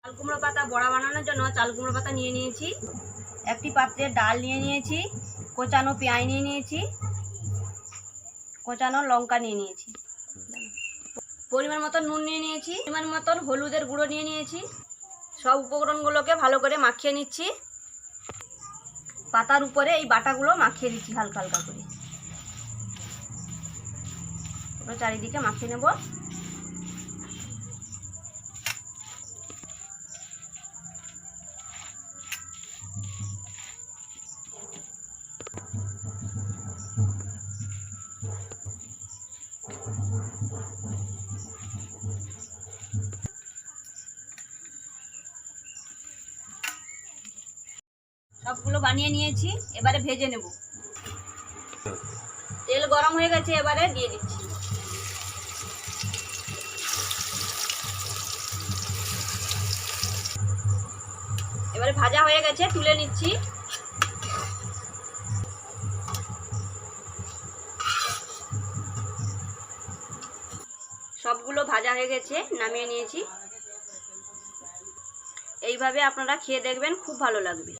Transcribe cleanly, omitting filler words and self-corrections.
চাল কুমড়ো পাতা বড়া বানানোর জন্য চাল কুমড়ো পাতা নিয়ে নিয়েছি, একটি পাত্রে ডাল নিয়ে নিয়েছি, কোচানো পেঁয়াজ নিয়ে নিয়েছি, কোচানো লঙ্কা নিয়ে নিয়েছি, পরিমাণ মতন নুন নিয়ে নিয়েছি, পরিমাণ মতন হলুদের গুঁড়ো নিয়ে নিয়েছি। সব উপকরণগুলোকে ভালো করে মাখিয়ে নিচ্ছি। পাতার উপরে এই বাটাগুলো মাখিয়ে দিচ্ছি হালকা হালকা করে, পুরো চারিদিকে মাখিয়ে নেব। সবগুলো বানিয়ে নিয়েছি, এবারে ভেজে নেব। তেল গরম হয়ে গেছে, এবারে দিয়ে দিচ্ছি। এবারে ভাজা হয়ে গেছে, তুলে নিচ্ছি। সবগুলো ভাজা হয়ে গেছে, নামিয়ে নিয়েছি। এইভাবে আপনারা খেয়ে দেখবেন, খুব ভালো লাগবে।